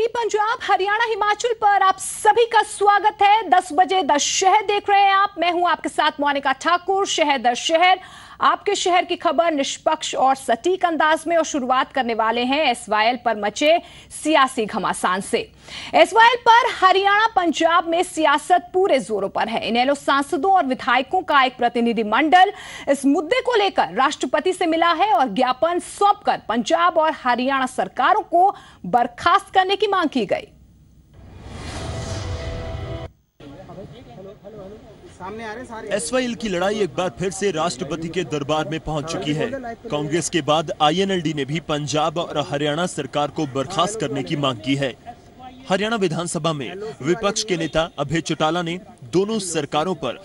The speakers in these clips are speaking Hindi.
पंजाब, हरियाणा, हिमाचल पर आप सभी का स्वागत है। 10 बजे 10 शहर देख रहे हैं आप। मैं हूं आपके साथ मोनिका ठाकुर। शहर दर शहर आपके शहर की खबर निष्पक्ष और सटीक अंदाज में। और शुरुआत करने वाले हैं एसवाईएल पर मचे सियासी घमासान से। एसवाईएल पर हरियाणा पंजाब में सियासत पूरे जोरों पर है। इनेलो सांसदों और विधायकों का एक प्रतिनिधिमंडल इस मुद्दे को लेकर राष्ट्रपति से मिला है और ज्ञापन सौंपकर पंजाब और हरियाणा सरकारों को बर्खास्त करने की मांग की गई। एसवाईएल की लड़ाई एक बार फिर से राष्ट्रपति के दरबार में पहुंच चुकी है। कांग्रेस के बाद आईएनएलडी ने भी पंजाब और हरियाणा सरकार को बर्खास्त करने की मांग की है। हरियाणा विधानसभा में विपक्ष के नेता अभय चौटाला ने दोनों सरकारों पर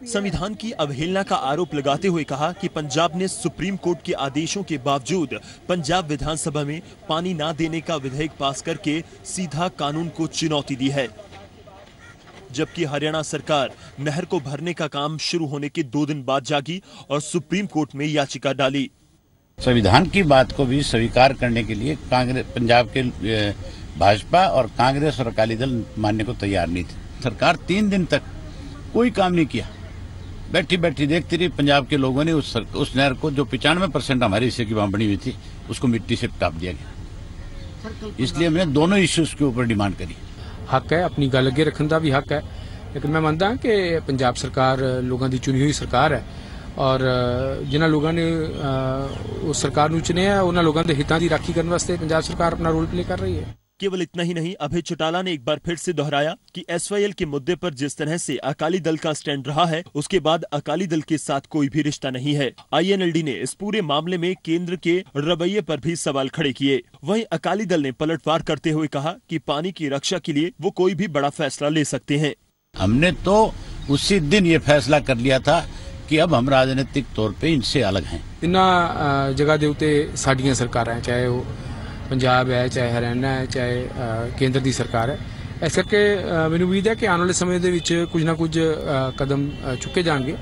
संविधान की अवहेलना का आरोप लगाते हुए कहा कि पंजाब ने सुप्रीम कोर्ट के आदेशों के बावजूद पंजाब विधानसभा में पानी न देने का विधेयक पास करके सीधा कानून को चुनौती दी है, जबकि हरियाणा सरकार नहर को भरने का काम शुरू होने के 2 दिन बाद जागी और सुप्रीम कोर्ट में याचिका डाली। संविधान की बात को भी स्वीकार करने के लिए कांग्रेस, पंजाब के भाजपा और कांग्रेस और अकाली दल मानने को तैयार नहीं थी। सरकार 3 दिन तक कोई काम नहीं किया, बैठी बैठी देखती रही। पंजाब के लोगों ने उस नहर को, जो 95% हमारे हिस्से की वहां बनी हुई थी, उसको मिट्टी से टाप दिया गया। इसलिए हमने दोनों इश्यूज के ऊपर डिमांड करी। हक है, अपनी गल अगे रखने का भी हक है, लेकिन मैं मानता हूं कि पंजाब सरकार लोगों की चुनी हुई सरकार है और जिन्होंने लोगों ने उस सरकार को चुनिया है, उन्होंने लोगों के हितों की राखी करने वास्ते पंजाब सरकार अपना रोल प्ले कर रही है। केवल इतना ही नहीं, अभय चौटाला ने एक बार फिर से दोहराया कि एसवाईएल के मुद्दे पर जिस तरह से अकाली दल का स्टैंड रहा है, उसके बाद अकाली दल के साथ कोई भी रिश्ता नहीं है। आईएनएलडी ने इस पूरे मामले में केंद्र के रवैये पर भी सवाल खड़े किए। वहीं अकाली दल ने पलटवार करते हुए कहा कि पानी की रक्षा के लिए वो कोई भी बड़ा फैसला ले सकते हैं। हमने तो उसी दिन ये फैसला कर लिया था कि अब हम राजनीतिक तौर पर इनसे अलग हैं। इन जगह के उत्ते साडियां सरकारां, चाहे वो पंजाब है, चाहे हरियाणा है, चाहे केंद्र की सरकार है, इस करके मैनूं उम्मीद है कि आने वाले समय में कुछ ना कुछ कदम चुके जाएंगे।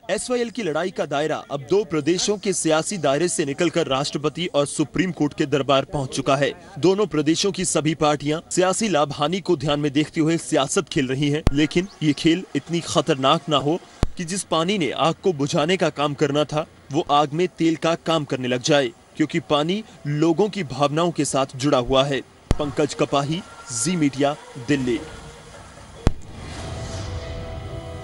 एसवाईएल की लड़ाई का दायरा अब 2 प्रदेशों के सियासी दायरे से निकलकर राष्ट्रपति और सुप्रीम कोर्ट के दरबार पहुंच चुका है। दोनों प्रदेशों की सभी पार्टियां सियासी लाभ हानि को ध्यान में देखते हुए सियासत खेल रही हैं, लेकिन ये खेल इतनी खतरनाक ना हो कि जिस पानी ने आग को बुझाने का काम करना था, वो आग में तेल का काम करने लग जाए, क्योंकि पानी लोगों की भावनाओं के साथ जुड़ा हुआ है। पंकज कपाही, जी मीडिया, दिल्ली।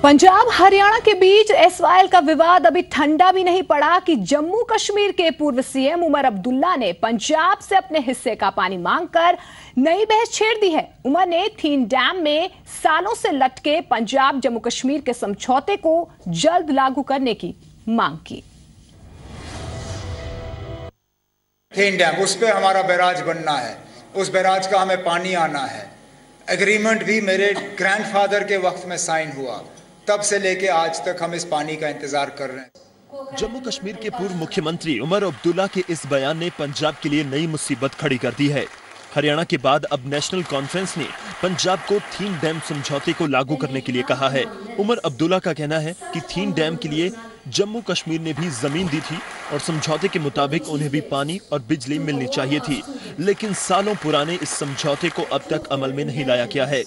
पंजाब हरियाणा के बीच एसवाईएल का विवाद अभी ठंडा भी नहीं पड़ा कि जम्मू कश्मीर के पूर्व सीएम उमर अब्दुल्ला ने पंजाब से अपने हिस्से का पानी मांगकर नई बहस छेड़ दी है। उमर ने थीन डैम में सालों से लटके पंजाब जम्मू कश्मीर के समझौते को जल्द लागू करने की मांग की। थीन डैम, उस पे हमारा बैराज बनना है, उस बैराज का हमें पानी आना है। एग्रीमेंट भी मेरे ग्रैंडफादर के वक्त में साइन हुआ, तब से लेके आज तक हम इस पानी का इंतजार कर रहे हैं। जम्मू कश्मीर के पूर्व मुख्यमंत्री उमर अब्दुल्ला के इस बयान ने पंजाब के लिए नई मुसीबत खड़ी कर दी है। हरियाणा के बाद अब नेशनल कॉन्फ्रेंस ने पंजाब को थीन डैम समझौते को लागू करने के लिए कहा है। उमर अब्दुल्ला का कहना है कि थीन डैम के लिए जम्मू कश्मीर ने भी जमीन दी थी और समझौते के मुताबिक उन्हें भी पानी और बिजली मिलनी चाहिए थी, लेकिन सालों पुराने इस समझौते को अब तक अमल में नहीं लाया गया है।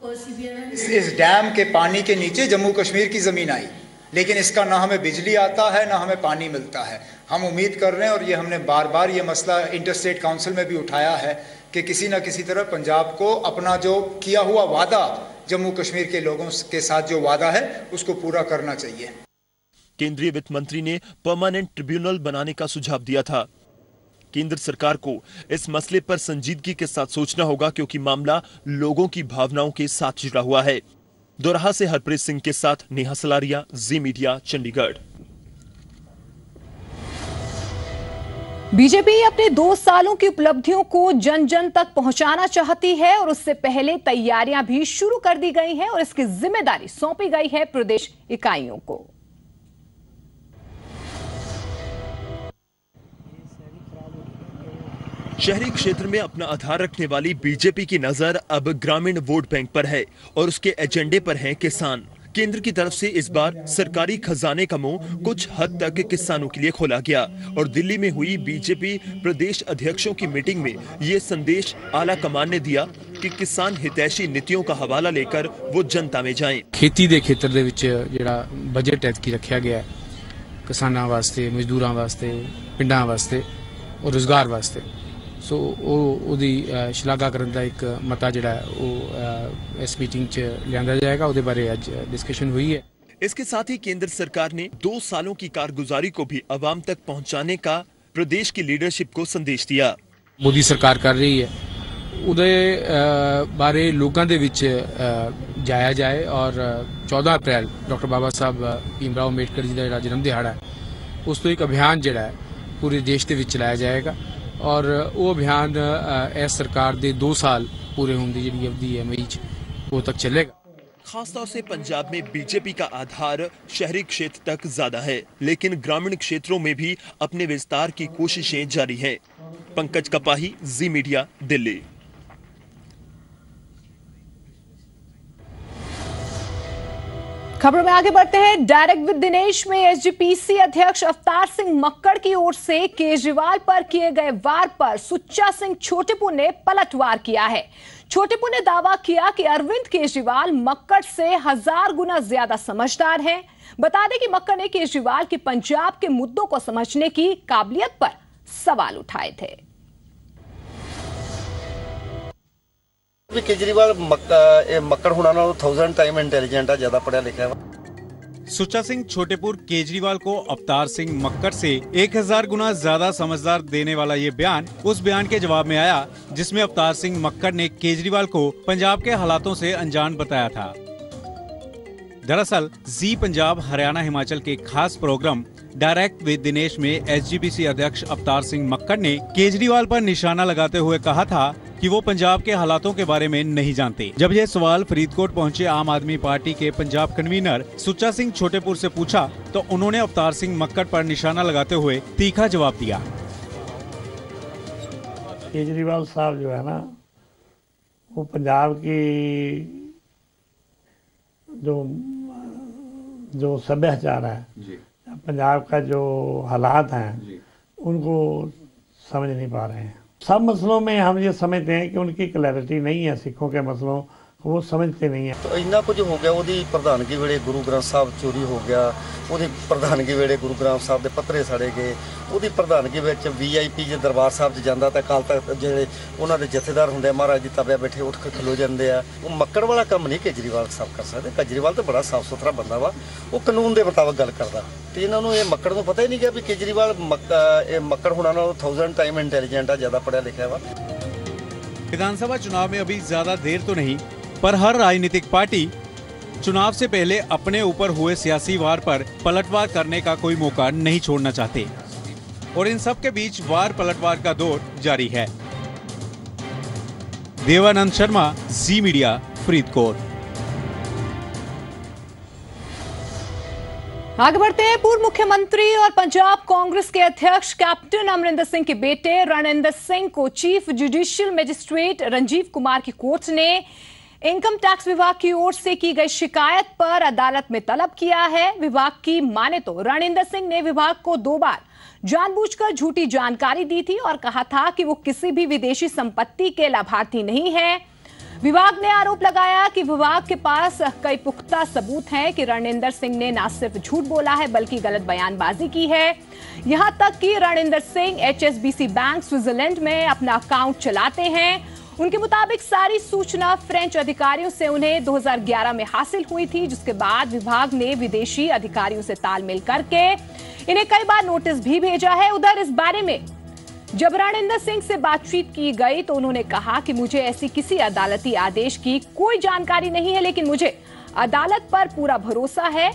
इस डैम के पानी के नीचे जम्मू कश्मीर की जमीन आई, लेकिन इसका ना हमें बिजली आता है ना हमें पानी मिलता है। हम उम्मीद कर रहे हैं, और ये हमने बार बार ये मसला इंटरस्टेट काउंसिल में भी उठाया है, कि किसी न किसी तरह पंजाब को अपना जो किया हुआ वादा जम्मू कश्मीर के लोगों के साथ जो वादा है उसको पूरा करना चाहिए। केंद्रीय वित्त मंत्री ने परमानेंट ट्रिब्यूनल बनाने का सुझाव दिया था। केंद्र सरकार को इस मसले पर संजीदगी के साथ सोचना होगा, क्योंकि मामला लोगों की भावनाओं के साथ जुड़ा हुआ है। दोराहा से हरप्रीत सिंह के साथ नेहा सलारिया, जी मीडिया, चंडीगढ़। बीजेपी अपने 2 सालों की उपलब्धियों को जन जन तक पहुंचाना चाहती है और उससे पहले तैयारियां भी शुरू कर दी गई हैं और इसकी जिम्मेदारी सौंपी गई है प्रदेश इकाइयों को। शहरी क्षेत्र में अपना आधार रखने वाली बीजेपी की नजर अब ग्रामीण वोट बैंक पर है और उसके एजेंडे पर हैं किसान। केंद्र की तरफ से इस बार सरकारी खजाने का मुंह कुछ हद तक किसानों के लिए खोला गया और दिल्ली में हुई बीजेपी प्रदेश अध्यक्षों की मीटिंग में ये संदेश आला कमान ने दिया कि किसान हितैषी नीतियों का हवाला लेकर वो जनता में जाएं। खेती के खेतर दे विच जिहड़ा बजट ऐतकी रखा गया है किसानां वास्ते, मजदूरां वास्ते, पिंडां वास्ते और रोजगार वास्ते, सो ਉਹਦੀ ਸ਼ਲਾਘਾ ਕਰਨ ਦਾ ਇੱਕ ਮਤਾ ਜਿਹੜਾ ਉਹ ਇਸ ਮੀਟਿੰਗ 'ਚ ਲਿਆਂਦਾ ਜਾਏਗਾ, ਉਹਦੇ ਬਾਰੇ ਅੱਜ डिस्कशन हुई है। इसके साथ ही केंद्र सरकार ने 2 सालों की कारगुजारी को भी अवाम तक पहुंचाने का प्रदेश की लीडरशिप को संदेश दिया। मोदी सरकार कर रही है ਉਹਦੇ ਬਾਰੇ ਲੋਕਾਂ ਦੇ ਵਿੱਚ ਜਾਇਆ ਜਾਏ और 14 ਅਪ੍ਰੈਲ ਡਾਕਟਰ ਬਾਬਾ ਸਾਹਿਬ ਭੀਮ ਰਾਓ ਅੰਬੇਡਕਰ ਜੀ ਦਾ ਜਿਹੜਾ ਜਨਮ ਦਿਹਾੜਾ ਹੈ ਉਸ ਤੋਂ ਇੱਕ ਅਭਿਆਨ ਜਿਹੜਾ ਹੈ ਪੂਰੇ ਦੇਸ਼ ਦੇ ਵਿੱਚ ਚਲਾਇਆ ਜਾਏਗਾ और वो अभियान इस सरकार के 2 साल पूरे होने की जी अवधि है मई वो तक चलेगा। खासतौर से पंजाब में बीजेपी का आधार शहरी क्षेत्र तक ज्यादा है, लेकिन ग्रामीण क्षेत्रों में भी अपने विस्तार की कोशिशें जारी हैं। पंकज कपाही, जी मीडिया, दिल्ली। खबरों में आगे बढ़ते हैं। डायरेक्ट विद दिनेश में एसजीपीसी अध्यक्ष अवतार सिंह मक्कड़ की ओर से केजरीवाल पर किए गए वार पर सुच्चा सिंह छोटेपू ने पलटवार किया है। छोटेपू ने दावा किया कि अरविंद केजरीवाल मक्कड़ से 1000 गुना ज्यादा समझदार हैं। बता दें कि मक्कड़ ने केजरीवाल की पंजाब के मुद्दों को समझने की काबिलियत पर सवाल उठाए थे। केजरीवाल मक्कड़ होना 1000 टाइम इंटेलिजेंट है, ज्यादा पढ़ा लिखा है। सुच्चा सिंह छोटेपुर केजरीवाल को अवतार सिंह मक्कड़ से 1000 गुना ज्यादा समझदार देने वाला ये बयान उस बयान के जवाब में आया जिसमें अवतार सिंह मक्कड़ ने केजरीवाल को पंजाब के हालातों से अनजान बताया था। दरअसल जी पंजाब हरियाणा हिमाचल के खास प्रोग्राम डायरेक्ट विद दिनेश में एसजीपीसी अध्यक्ष अवतार सिंह मक्कड़ ने केजरीवाल पर निशाना लगाते हुए कहा था कि वो पंजाब के हालातों के बारे में नहीं जानते। जब यह सवाल फरीदकोट पहुंचे आम आदमी पार्टी के पंजाब कन्वीनर सुच्चा सिंह छोटेपुर से पूछा तो उन्होंने अवतार सिंह मक्कड़ पर निशाना लगाते हुए तीखा जवाब दिया। केजरीवाल साहब जो है ना, वो पंजाब की जो सभ्याचार है, पंजाब का जो हालात हैं, उनको समझ नहीं पा रहे हैं। सब मसलों में हम ये समझते हैं कि उनकी क्लैरिटी नहीं है, सिखों के मसलों को वो समझते नहीं है। तो इन्ना कुछ हो गया, ਉਹਦੀ ਪ੍ਰਧਾਨਗੀ ਵੇਲੇ ਗੁਰੂ ਗ੍ਰੰਥ ਸਾਹਿਬ ਚੋਰੀ ਹੋ ਗਿਆ, ਉਹਦੀ ਪ੍ਰਧਾਨਗੀ ਵੇਲੇ ਗੁਰੂ ਗ੍ਰੰਥ ਸਾਹਿਬ ਦੇ ਪੱਤਰੇ ਸੜੇ ਗਏ, ਉਹਦੀ ਪ੍ਰਧਾਨਗੀ ਵਿੱਚ ਵੀਆਈਪੀ ਜੇ ਦਰਬਾਰ ਸਾਹਿਬ 'ਚ ਜਾਂਦਾ ਤਾਂ ਕਾਲ ਤੱਕ ਜਿਹੜੇ ਉਹਨਾਂ ਦੇ ਜਥੇਦਾਰ ਹੁੰਦੇ ਮਹਾਰਾਜ ਦੀ ਤਬਿਆ ਬੈਠੇ ਉੱਠ ਕੇ ਖਲੋ ਜਾਂਦੇ ਆ। ਉਹ ਮੱਕੜ ਵਾਲਾ ਕੰਮ ਨਹੀਂ ਕੇਜਰੀਵਾਲ ਸਾਹਿਬ ਕਰ ਸਕਦੇ। ਕੇਜਰੀਵਾਲ ਤਾਂ ਬੜਾ ਸਾਫ਼ ਸੁਥਰਾ ਬੰਦਾ ਵਾ, ਉਹ ਕਾਨੂੰਨ ਦੇ ਮੁਤਾਬਕ ਗੱਲ ਕਰਦਾ ਤੇ ਇਹਨਾਂ ਨੂੰ ਇਹ ਮੱਕੜ ਨੂੰ ਪਤਾ ਹੀ ਨਹੀਂ ਗਿਆ ਵੀ ਕੇਜਰੀਵਾਲ ਮੱਕੜ ਹੋਣਾ ਨਾਲ 1000 टाइम इंटेलिजेंट है, ज्यादा पढ़ा लिखा है। विधानसभा चुनाव में अभी ज्यादा देर तो नहीं, पर हर राजनीतिक पार्टी चुनाव से पहले अपने ऊपर हुए सियासी वार पर पलटवार करने का कोई मौका नहीं छोड़ना चाहते और इन सब के बीच वार पलटवार का दौर जारी है। देवानंद शर्मा, जी मीडिया, फरीदकोट। आगे बढ़ते हैं। पूर्व मुख्यमंत्री और पंजाब कांग्रेस के अध्यक्ष कैप्टन अमरिंदर सिंह के बेटे रणेंद्र सिंह को chief judicial magistrate Rajiv Kumar की कोर्ट ने इनकम टैक्स विभाग की ओर से की गई शिकायत पर अदालत में तलब किया है। विभाग की माने तो रणेंद्र सिंह ने विभाग को 2 बार जानबूझकर झूठी जानकारी दी थी और कहा था कि वो किसी भी विदेशी संपत्ति के लाभार्थी नहीं है। विभाग ने आरोप लगाया कि विभाग के पास कई पुख्ता सबूत हैं कि रणेंद्र सिंह ने न सिर्फ झूठ बोला है बल्कि गलत बयानबाजी की है। यहां तक कि Ranendra Singh HSBC bank Switzerland में अपना अकाउंट चलाते हैं। उनके मुताबिक सारी सूचना फ्रेंच अधिकारियों से उन्हें 2011 में हासिल हुई थी, जिसके बाद विभाग ने विदेशी अधिकारियों से तालमेल करके इन्हें कई बार नोटिस भी भेजा है। उधर इस बारे में जब रणेंद्र सिंह से बातचीत की गई तो उन्होंने कहा कि मुझे ऐसी किसी अदालती आदेश की कोई जानकारी नहीं है, लेकिन मुझे अदालत पर पूरा भरोसा है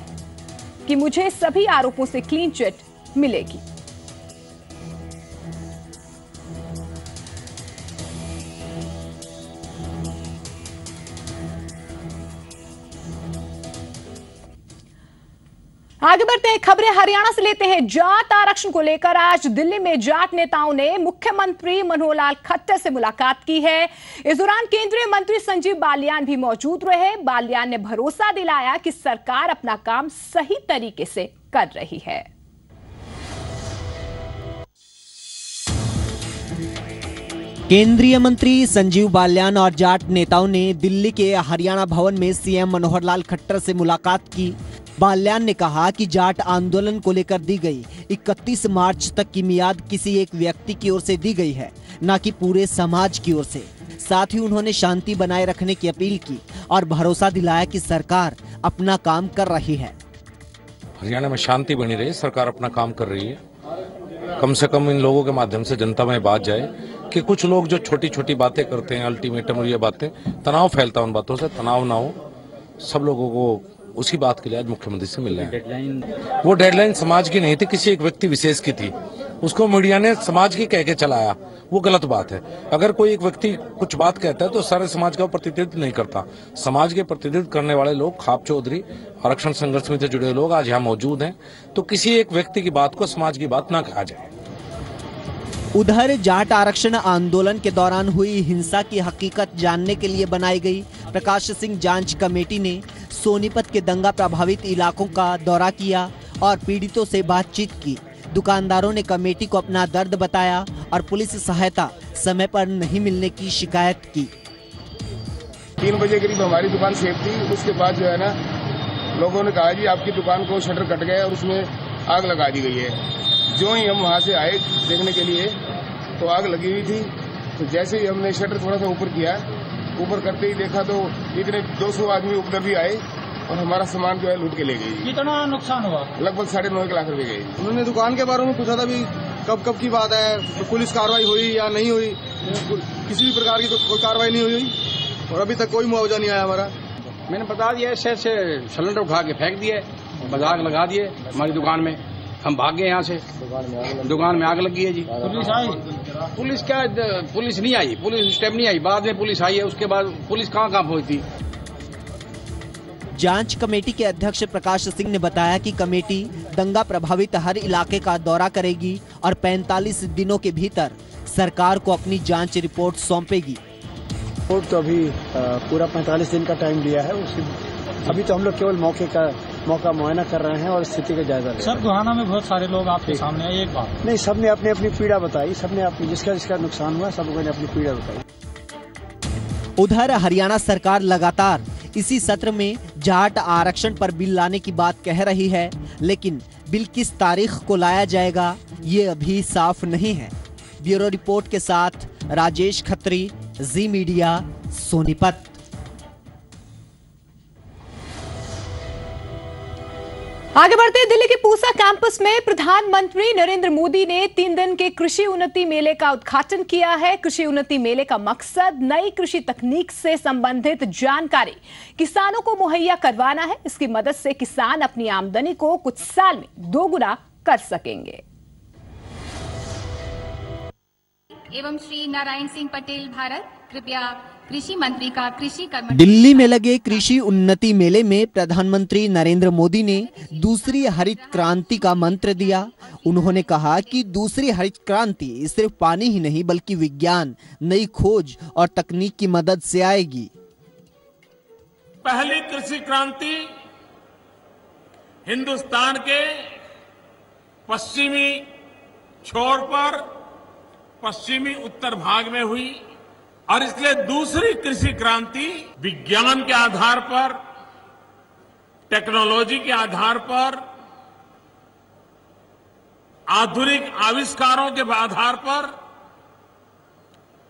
कि मुझे सभी आरोपों से क्लीन चिट मिलेगी। आगे बढ़ते हैं, खबरें हरियाणा से लेते हैं। जाट आरक्षण को लेकर आज दिल्ली में जाट नेताओं ने मुख्यमंत्री मनोहर लाल खट्टर से मुलाकात की है। इस दौरान केंद्रीय मंत्री संजीव बालियान भी मौजूद रहे। बालियान ने भरोसा दिलाया कि सरकार अपना काम सही तरीके से कर रही है। केंद्रीय मंत्री संजीव बालियान और जाट नेताओं ने दिल्ली के हरियाणा भवन में सीएम मनोहर लाल खट्टर से मुलाकात की। बालियान ने कहा कि जाट आंदोलन को लेकर दी गई 31 मार्च तक की मियाद किसी एक व्यक्ति की ओर से दी गई है, न कि पूरे समाज की ओर से। साथ ही उन्होंने शांति बनाए रखने की अपील की और भरोसा दिलाया कि सरकार अपना काम कर रही है। हरियाणा में शांति बनी रही, सरकार अपना काम कर रही है। कम से कम इन लोगों के माध्यम से जनता में बात जाए कि कुछ लोग जो छोटी छोटी बातें करते हैं, अल्टीमेटम और ये बातें, तनाव फैलता है उन बातों से, तनाव ना हो। सब लोगों को उसी बात के लिए आज मुख्यमंत्री से मिल रहे हैं। वो डेडलाइन समाज की नहीं थी, किसी एक व्यक्ति विशेष की थी। उसको मीडिया ने समाज की कह के चलाया, वो गलत बात है। अगर कोई एक व्यक्ति कुछ बात कहता है तो सारे समाज का प्रतिनिधित्व नहीं करता। समाज के प्रतिनिधित्व करने वाले लोग, खाप चौधरी, आरक्षण संघर्ष में से जुड़े लोग आज यहाँ मौजूद हैं, तो किसी एक व्यक्ति की बात को समाज की बात ना कहा जाए। उधर जाट आरक्षण आंदोलन के दौरान हुई हिंसा की हकीकत जानने के लिए बनाई गई प्रकाश सिंह जांच कमेटी ने सोनीपत के दंगा प्रभावित इलाकों का दौरा किया और पीड़ितों से बातचीत की। दुकानदारों ने कमेटी को अपना दर्द बताया और पुलिस सहायता समय पर नहीं मिलने की शिकायत की। 3 बजे करीब हमारी दुकान सेफ थी। उसके बाद जो है ना, लोगों ने कहा जी आपकी दुकान को शटर कट गया और उसमें आग लगा दी गई है। जो ही हम वहाँ से आए देखने के लिए तो आग लगी हुई थी। तो जैसे ही हमने शटर थोड़ा सा ऊपर किया, ऊपर करते ही देखा तो इतने 200 आदमी उपद्रवी भी आए और हमारा सामान जो है लूट के ले गई। कितना नुकसान हुआ? लगभग 9.5 लाख रुपए गए। उन्होंने दुकान के बारे में पूछा था भी कब की बात है, तो पुलिस कार्रवाई हुई या नहीं हुई। किसी भी प्रकार की कोई कार्रवाई नहीं हुई और अभी तक कोई मुआवजा नहीं आया हमारा। मैंने बता दिया, ऐसे सिलेंडर उठा के फेंक दिए, बाजार लगा दिए हमारी दुकान में। हम भाग गए यहाँ से। दुकान में आग लगी है जी। पुलिस आई? पुलिस क्या, पुलिस नहीं आई, पुलिस स्टेप नहीं आई। बाद में पुलिस आई है, उसके बाद पुलिस कहाँ पहुंची। जांच कमेटी के अध्यक्ष प्रकाश सिंह ने बताया कि कमेटी दंगा प्रभावित हर इलाके का दौरा करेगी और 45 दिनों के भीतर सरकार को अपनी जांच रिपोर्ट सौंपेगी। रिपोर्ट तो अभी पूरा 45 दिन का टाइम लिया है। अभी तो हम लोग केवल मौका मुआयना कर रहे हैं और स्थिति का जायजा ले रहे हैं। सर, गोहाना में बहुत सारे लोग आपके सामने आए, एक बात नहीं, सबने अपनी अपनी पीड़ा बताई। सबने अपनी जिसका नुकसान हुआ, सब लोगों ने अपनी पीड़ा बताई। उधर हरियाणा सरकार लगातार इसी सत्र में जाट आरक्षण पर बिल लाने की बात कह रही है, लेकिन बिल किस तारीख को लाया जाएगा ये अभी साफ नहीं है। ब्यूरो रिपोर्ट के साथ राजेश खत्री, जी मीडिया, सोनीपत। आगे बढ़ते हैं, दिल्ली के पूसा कैंपस में प्रधानमंत्री नरेंद्र मोदी ने 3 दिन के कृषि उन्नति मेले का उद्घाटन किया है। कृषि उन्नति मेले का मकसद नई कृषि तकनीक से संबंधित जानकारी किसानों को मुहैया करवाना है। इसकी मदद से किसान अपनी आमदनी को कुछ साल में 2 गुना कर सकेंगे। एवं श्री नारायण सिंह पटेल भारत, कृपया कृषि मंत्री का कृषि कर्मचारी। दिल्ली में लगे कृषि उन्नति मेले में प्रधानमंत्री नरेंद्र मोदी ने दूसरी हरित क्रांति का मंत्र दिया। उन्होंने कहा कि दूसरी हरित क्रांति सिर्फ पानी ही नहीं बल्कि विज्ञान, नई खोज और तकनीक की मदद से आएगी। पहली कृषि क्रांति हिंदुस्तान के पश्चिमी छोर पर पश्चिमी उत्तर भाग में हुई और इसलिए दूसरी कृषि क्रांति विज्ञान के आधार पर, टेक्नोलॉजी के आधार पर, आधुनिक आविष्कारों के आधार पर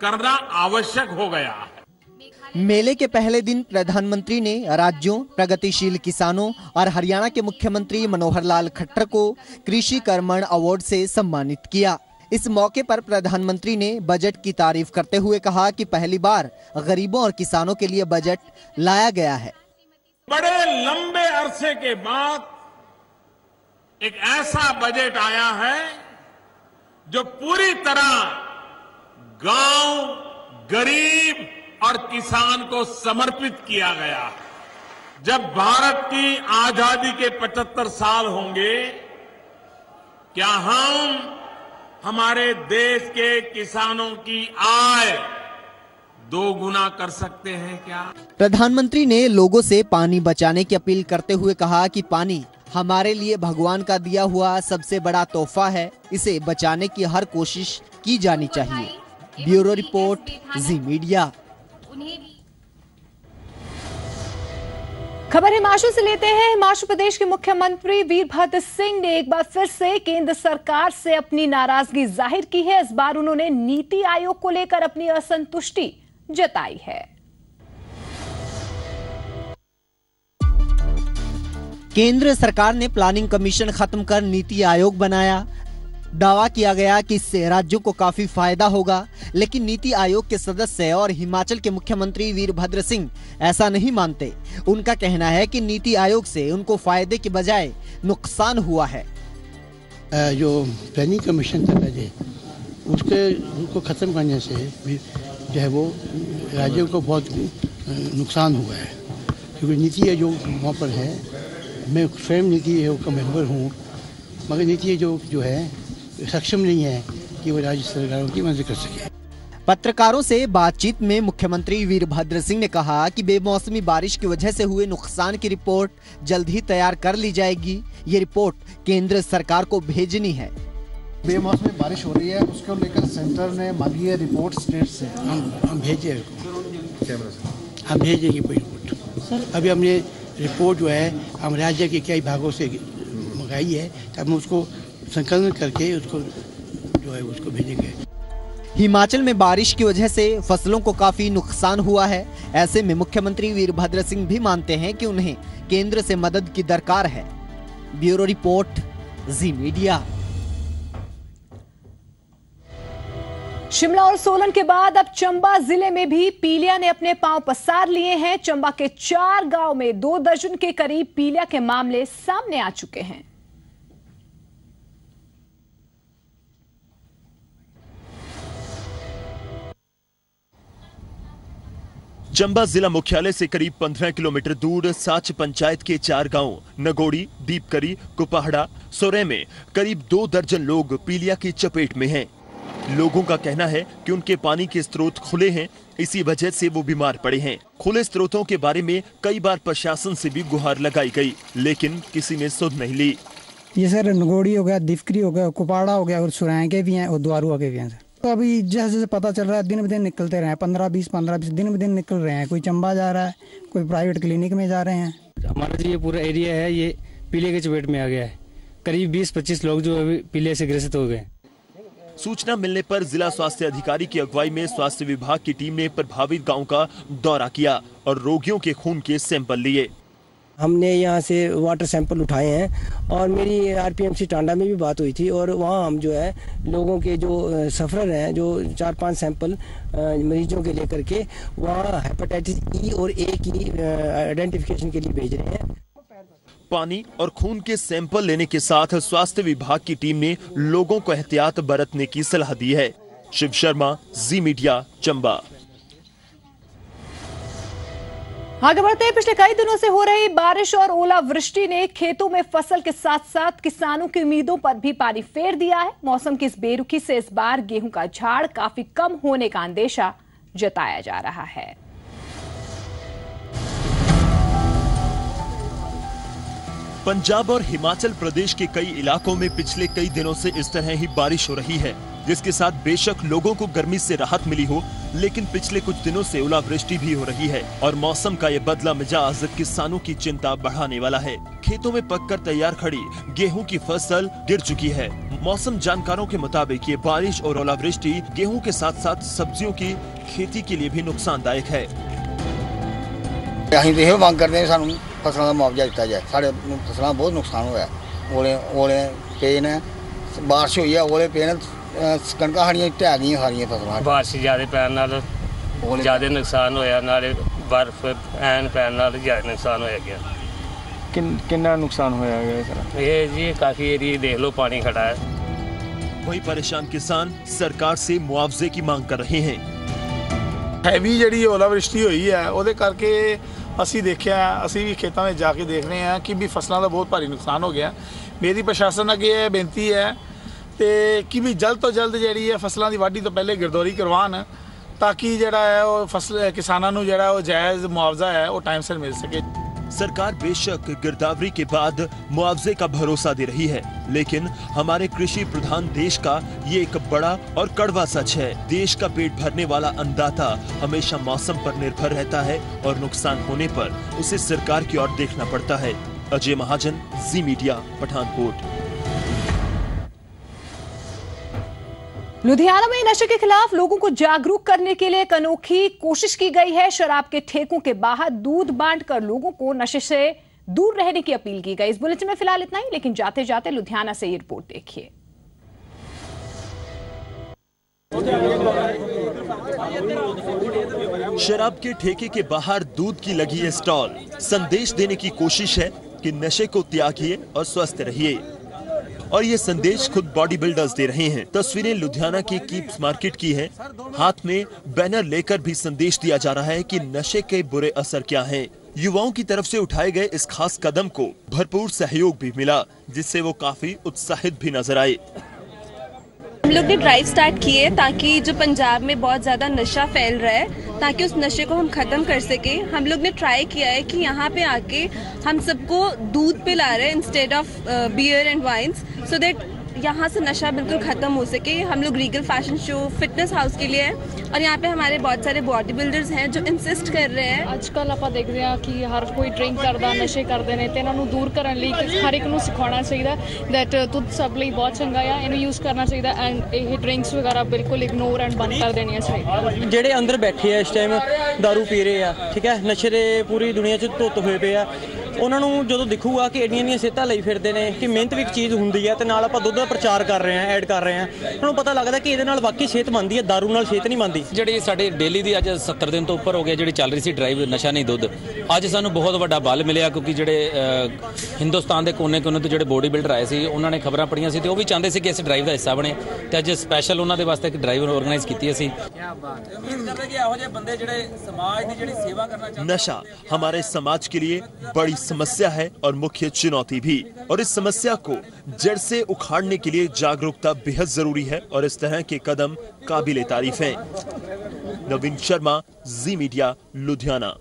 करना आवश्यक हो गया है। मेले के पहले दिन प्रधानमंत्री ने राज्यों, प्रगतिशील किसानों और हरियाणा के मुख्यमंत्री मनोहर लाल खट्टर को कृषि कर्मण अवार्ड से सम्मानित किया। इस मौके पर प्रधानमंत्री ने बजट की तारीफ करते हुए कहा कि पहली बार गरीबों और किसानों के लिए बजट लाया गया है। बड़े लंबे अरसे के बाद एक ऐसा बजट आया है जो पूरी तरह गांव, गरीब और किसान को समर्पित किया गया है। जब भारत की आजादी के 75 साल होंगे, क्या हम हमारे देश के किसानों की आय 2 गुना कर सकते हैं क्या? प्रधानमंत्री ने लोगों से पानी बचाने की अपील करते हुए कहा कि पानी हमारे लिए भगवान का दिया हुआ सबसे बड़ा तोहफा है, इसे बचाने की हर कोशिश की जानी चाहिए। ब्यूरो रिपोर्ट, जी मीडिया। खबर हिमाचल से लेते हैं। हिमाचल प्रदेश के मुख्यमंत्री वीरभद्र सिंह ने एक बार फिर से केंद्र सरकार से अपनी नाराजगी जाहिर की है। इस बार उन्होंने नीति आयोग को लेकर अपनी असंतुष्टि जताई है। केंद्र सरकार ने प्लानिंग कमीशन खत्म कर नीति आयोग बनाया। दावा किया गया कि इससे राज्यों को काफी फायदा होगा, लेकिन नीति आयोग के सदस्य और हिमाचल के मुख्यमंत्री वीरभद्र सिंह ऐसा नहीं मानते। उनका कहना है कि नीति आयोग से उनको फायदे के बजाय नुकसान हुआ है। जो प्लानिंग कमीशन था पहले, उसको खत्म करने से जो है वो राज्यों को बहुत नुकसान हुआ है, क्योंकि नीति आयोग वहाँ पर है। मैं स्वयं नीति आयोग का मेंबर हूँ, मगर नीति आयोग जो है सक्षम नहीं है कि वो राज्य सरकारों की मदद कर सके। पत्रकारों से बातचीत में मुख्यमंत्री वीरभद्र सिंह ने कहा कि बेमौसमी बारिश की वजह से हुए नुकसान की रिपोर्ट जल्द ही तैयार कर ली जाएगी। ये रिपोर्ट केंद्र सरकार को भेजनी है। बेमौसमी बारिश हो रही है, उसको लेकर सेंटर ने मांगी है रिपोर्ट स्टेट से। हम भेजेंगे रिपोर्ट। अभी हमने रिपोर्ट जो है हम राज्य के कई भागों से मंगाई है, तब हम उसको संकलन करके उसको जो है उसको भेजेंगे। हिमाचल में बारिश की वजह से फसलों को काफी नुकसान हुआ है। ऐसे में मुख्यमंत्री वीरभद्र सिंह भी मानते हैं कि उन्हें केंद्र से मदद की दरकार है। ब्यूरो रिपोर्ट, जी मीडिया। शिमला और सोलन के बाद अब चंबा जिले में भी पीलिया ने अपने पांव पसार लिए हैं। चंबा के 4 गांव में 2 दर्जन के करीब पीलिया के मामले सामने आ चुके हैं। चंबा जिला मुख्यालय से करीब 15 किलोमीटर दूर साच पंचायत के 4 गांव नगोड़ी, दीपकरी, कुपहाड़ा, सोरे में करीब 2 दर्जन लोग पीलिया की चपेट में हैं। लोगों का कहना है कि उनके पानी के स्रोत खुले हैं, इसी वजह से वो बीमार पड़े हैं। खुले स्रोतों के बारे में कई बार प्रशासन से भी गुहार लगाई गई, लेकिन किसी ने सुध नहीं ली। ये सर नगोड़ी हो गया, दीपकरी हो गया, कुपहाड़ा हो गया और सुराय के भी हैं और द्वारुआ के भी हैं सर। तो अभी जैसे जैसे पता चल रहा है दिन ब दिन निकलते रहे, 15-20 दिन ब दिन निकल रहे हैं। कोई चंबा जा रहा है, कोई प्राइवेट क्लिनिक में जा रहे हैं। हमारा जो ये पूरा एरिया है ये पीले के चपेट में आ गया है। करीब 20-25 लोग जो अभी पीले से ग्रसित हो गए। सूचना मिलने पर जिला स्वास्थ्य अधिकारी की अगुवाई में स्वास्थ्य विभाग की टीम ने प्रभावित गांव का दौरा किया और रोगियों के खून के सैंपल लिए। हमने यहाँ से वाटर सैंपल उठाए हैं और मेरी आरपीएमसी टांडा में भी बात हुई थी और वहाँ हम जो है लोगों के जो सफरर हैं जो 4-5 सैंपल मरीजों के लेकर के वहाँ हेपेटाइटिस ई और ए की आइडेंटिफिकेशन के लिए भेज रहे हैं। पानी और खून के सैंपल लेने के साथ स्वास्थ्य विभाग की टीम ने लोगों को एहतियात बरतने की सलाह दी है। शिव शर्मा, जी मीडिया, चंबा। आगे बढ़ते हैं। पिछले कई दिनों से हो रही बारिश और ओलावृष्टि ने खेतों में फसल के साथ साथ किसानों की उम्मीदों पर भी पानी फेर दिया है। मौसम की इस बेरुखी से इस बार गेहूं का झाड़ काफी कम होने का अंदेशा जताया जा रहा है। पंजाब और हिमाचल प्रदेश के कई इलाकों में पिछले कई दिनों से इस तरह ही बारिश हो रही है, जिसके साथ बेशक लोगों को गर्मी से राहत मिली हो, लेकिन पिछले कुछ दिनों से ओलावृष्टि भी हो रही है और मौसम का ये बदला मिजाज किसानों की चिंता बढ़ाने वाला है। खेतों में पककर तैयार खड़ी गेहूं की फसल गिर चुकी है। मौसम जानकारों के मुताबिक ये बारिश और ओलावृष्टि गेहूं के साथ साथ सब्जियों की खेती के लिए भी नुकसानदायक है। मांग करते हैं सानू फसलों का मुआवजा दिता जाए। साढ़े फसलों बहुत नुकसान हुआ, ओले पे ने बारिश हुई है, ओले पे ने कणकां साड़ियां ढह गई सारियां फसलां। बारिश ज़्यादा पैन नाल ज़्यादा नुकसान होया, नाले बर्फ ऐन पैन नाल ज़्यादा नुकसान होया गया। कितना नुकसान होया गया सर? ये जी काफ़ी एरिया देख लो पानी खड़ा है। वही परेशान किसान सरकार से मुआवजे की मांग कर रहे हैं। हैवी जी ओलावृष्टि हुई है, ਉਹਦੇ ਕਰਕੇ ਅਸੀਂ ਦੇਖਿਆ, ਅਸੀਂ ਵੀ ਖੇਤਾਂ ਵਿੱਚ ਜਾ ਕੇ ਦੇਖ ਰਹੇ ਹਾਂ ਕਿ ਵੀ ਫਸਲਾਂ ਦਾ ਬਹੁਤ ਭਾਰੀ ਨੁਕਸਾਨ ਹੋ ਗਿਆ। ਮੇਰੀ ਪ੍ਰਸ਼ਾਸਨ ਅੱਗੇ ਇਹ ਬੇਨਤੀ ਹੈ ਤੇ ਕਿ ਵੀ ਜਲਦ ਤੋਂ ਜਲਦ ਜਿਹੜੀ ਹੈ ਫਸਲਾਂ ਦੀ ਵਾਢੀ ਤੋਂ ਪਹਿਲੇ ਗਿਰਦੌਰੀ ਕਰਵਾਉਣ ਤਾਂ ਕਿ ਜਿਹੜਾ ਹੈ ਉਹ ਫਸਲ ਕਿਸਾਨਾਂ ਨੂੰ ਜਿਹੜਾ ਉਹ ਜਾਇਜ਼ मुआवजा है वो टाइम से मिल सके। सरकार बेशक गिरदावरी के बाद मुआवजे का भरोसा दे रही है, लेकिन हमारे कृषि प्रधान देश का ये एक बड़ा और कड़वा सच है। देश का पेट भरने वाला अन्नदाता हमेशा मौसम पर निर्भर रहता है और नुकसान होने पर उसे सरकार की ओर देखना पड़ता है। अजय महाजन, जी मीडिया, पठानकोट। लुधियाना में नशे के खिलाफ लोगों को जागरूक करने के लिए एक अनोखी कोशिश की गई है। शराब के ठेकों के बाहर दूध बांटकर लोगों को नशे से दूर रहने की अपील की गई। इस बुलेटिन में फिलहाल इतना ही, लेकिन जाते जाते लुधियाना से ये रिपोर्ट देखिए। शराब के ठेके के बाहर दूध की लगी है स्टॉल। संदेश देने की कोशिश है कि नशे को त्यागिए और स्वस्थ रहिए, और ये संदेश खुद बॉडी बिल्डर्स दे रहे हैं। तस्वीरें लुधियाना के कीप्स मार्केट की हैं। हाथ में बैनर लेकर भी संदेश दिया जा रहा है कि नशे के बुरे असर क्या हैं। युवाओं की तरफ से उठाए गए इस खास कदम को भरपूर सहयोग भी मिला, जिससे वो काफी उत्साहित भी नजर आए। हम लोग ने ड्राइव स्टार्ट की है ताकि जो पंजाब में बहुत ज़्यादा नशा फैल रहा है, ताकि उस नशे को हम ख़त्म कर सके। हम लोग ने ट्राई किया है कि यहाँ पे आके हम सबको दूध पिला रहे हैं instead of beer and wines, so that यहाँ से नशा बिल्कुल ख़त्म हो सके। हम लोग Regal fashion show fitness house के लिए है, और यहाँ पे हमारे बहुत सारे बॉडी बिल्डर्स हैं जो इंसिस्ट कर रहे हैं। आजकल आप देखते हैं कि हर कोई ड्रिंक करता, नशे करते हैं, तो इन्हों दूर करने लिए हर एक को सिखाना चाहिए दैट दुध सब लिए बहुत चंगा है, इन्हें यूज़ करना चाहिए एंड ये ड्रिंक्स वगैरह बिल्कुल इग्नोर एंड बंद कर देनी चाहिए। ਜਿਹੜੇ ਅੰਦਰ ਬੈਠੇ ਆ ਇਸ ਟਾਈਮ दारू ਪੀ ਰਹੇ ਆ, ਠੀਕ ਹੈ, ਨਸ਼ੇ ਦੇ ਪੂਰੀ ਦੁਨੀਆ 'ਚ ਧੁੱਤ ਹੋਏ ਪਏ ਆ, ਉਹਨਾਂ ਨੂੰ ਜਦੋਂ ਦਿਖੂਗਾ ਕਿ ਇੰਨੀਆਂ ਸਿਹਤਾਂ ਲਈ ਫਿਰਦੇ ਨੇ ਕਿ ਮਿਹਨਤ ਵੀ ਇੱਕ ਚੀਜ਼ ਹੁੰਦੀ ਹੈ, ਤੇ ਨਾਲ ਆਪਾਂ ਦੁੱਧ ਦਾ ਪ੍ਰਚਾਰ ਕਰ ਰਹੇ ਹਾਂ, ਐਡ ਕਰ ਰਹੇ ਹਾਂ, ਉਹਨਾਂ ਨੂੰ ਪਤਾ ਲੱਗਦਾ ਕਿ ਇਹਦੇ ਨਾਲ ਵਾਕਈ ਸਿਹਤ ਬਣਦੀ ਹੈ, दारू ਨਾਲ ਸਿਹਤ ਨਹੀਂ ਬਣਦੀ। ਜਿਹੜੀ ਸਾਡੇ ਡੇਲੀ ਦੀ ਅੱਜ 70 ਦਿਨ ਤੋਂ ਉੱਪਰ ਹੋ ਗਿਆ ਜਿਹੜੀ ਚੱਲ ਰਹੀ ਸੀ ਡਰਾਈਵ ਨਸ਼ਾ ਨਹੀਂ ਦੁੱਧ, ਅੱਜ ਸਾਨੂੰ ਬਹੁਤ ਵੱਡਾ ਬਲ ਮਿਲਿਆ, ਕਿਉਂਕਿ ਜਿਹੜੇ ਹਿੰਦੁਸਤਾਨ ਦੇ ਕੋਨੇ-ਕੋਨੇ ਤੋਂ ਜਿਹੜੇ ਬੋਡੀ ਬਿਲਡਰ ਆਏ ਸੀ, ਉਹਨਾਂ ਨੇ ਖਬਰਾਂ ਪੜ੍ਹੀਆਂ ਸੀ ਤੇ ਉਹ ਵੀ ਚਾਹੁੰਦੇ ਸੀ ਕਿ ਇਸ ਡਰਾਈਵ ਦਾ ਹਿੱਸਾ ਬਣੇ, ਤੇ ਅੱਜ ਸਪੈਸ਼ਲ ਉਹਨਾਂ ਦੇ ਵਾਸਤੇ ਇੱਕ ਡਰਾਈਵ ਆਰਗੇਨਾਈਜ਼ ਕੀਤੀ ਅਸੀਂ। नशा हमारे समाज के लिए बड़ी समस्या है और मुख्य चुनौती भी, और इस समस्या को जड़ से उखाड़ने के लिए जागरूकता बेहद जरूरी है, और इस तरह के कदम काबिले तारीफ हैं। नवीन शर्मा, जी मीडिया, लुधियाना।